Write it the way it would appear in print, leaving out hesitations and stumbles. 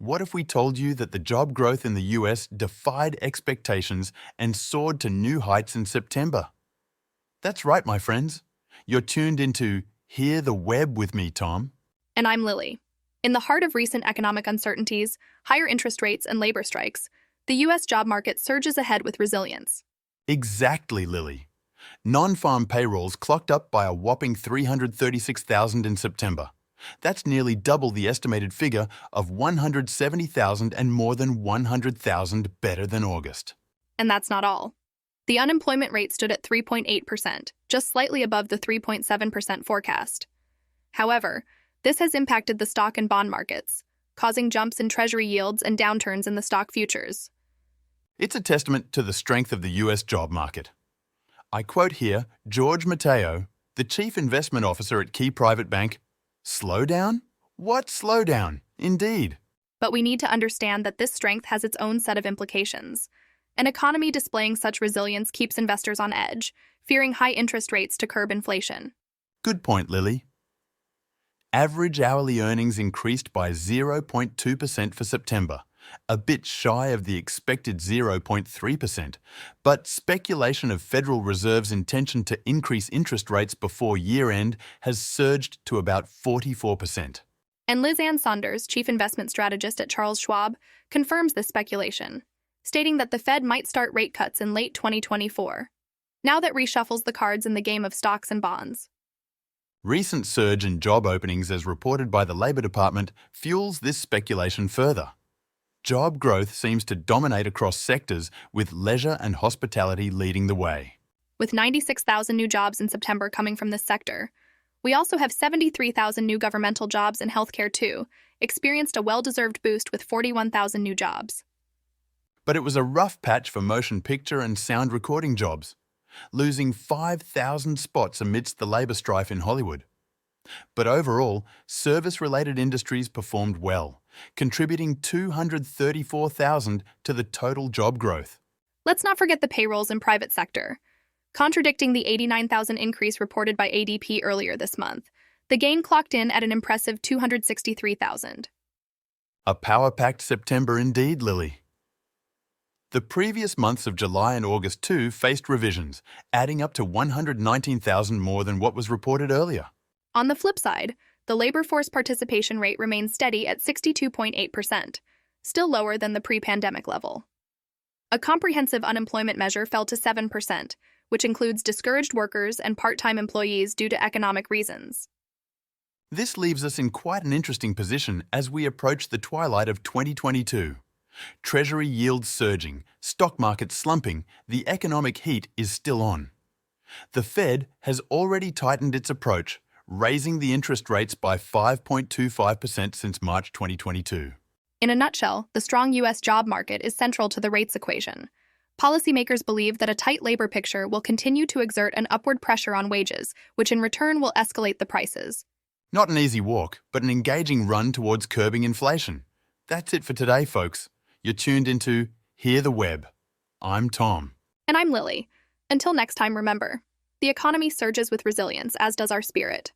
What if we told you that the job growth in the US defied expectations and soared to new heights in September? That's right, my friends. You're tuned into Hear the Web with me, Tom. And I'm Lily. In the heart of recent economic uncertainties, higher interest rates, and labor strikes, the U.S. job market surges ahead with resilience. Exactly, Lily. Non-farm payrolls clocked up by a whopping 336,000 in September. That's nearly double the estimated figure of 170,000 and more than 100,000 better than August. And that's not all. The unemployment rate stood at 3.8%, just slightly above the 3.7% forecast. However, this has impacted the stock and bond markets, causing jumps in Treasury yields and downturns in the stock futures. It's a testament to the strength of the US job market. I quote here George Mateo, the chief investment officer at Key Private Bank, "Slowdown? What slowdown? Indeed." But we need to understand that this strength has its own set of implications. An economy displaying such resilience keeps investors on edge, fearing high interest rates to curb inflation. Good point, Lily. Average hourly earnings increased by 0.2% for September, a bit shy of the expected 0.3%, but speculation of Federal Reserve's intention to increase interest rates before year-end has surged to about 44%. And Liz Ann Saunders, chief investment strategist at Charles Schwab, confirms this speculation, stating that the Fed might start rate cuts in late 2024. Now that reshuffles the cards in the game of stocks and bonds. Recent surge in job openings as reported by the Labor Department fuels this speculation further. Job growth seems to dominate across sectors, with leisure and hospitality leading the way. With 96,000 new jobs in September coming from this sector, we also have 73,000 new governmental jobs in healthcare too, experienced a well-deserved boost with 41,000 new jobs. But it was a rough patch for motion picture and sound recording jobs, losing 5,000 spots amidst the labor strife in Hollywood. But overall, service-related industries performed well, contributing 234,000 to the total job growth. Let's not forget the payrolls in private sector. Contradicting the 89,000 increase reported by ADP earlier this month, the gain clocked in at an impressive 263,000. A power-packed September indeed, Lily. The previous months of July and August too faced revisions, adding up to 119,000 more than what was reported earlier. On the flip side, the labor force participation rate remains steady at 62.8%, still lower than the pre-pandemic level. A comprehensive unemployment measure fell to 7%, which includes discouraged workers and part-time employees due to economic reasons. This leaves us in quite an interesting position as we approach the twilight of 2022. Treasury yields surging, stock markets slumping, the economic heat is still on. The Fed has already tightened its approach, raising the interest rates by 5.25% since March 2022. In a nutshell, the strong U.S. job market is central to the rates equation. Policymakers believe that a tight labor picture will continue to exert an upward pressure on wages, which in return will escalate the prices. Not an easy walk, but an engaging run towards curbing inflation. That's it for today, folks. You're tuned into Hear the Web. I'm Tom. And I'm Lily. Until next time, remember, the economy surges with resilience, as does our spirit.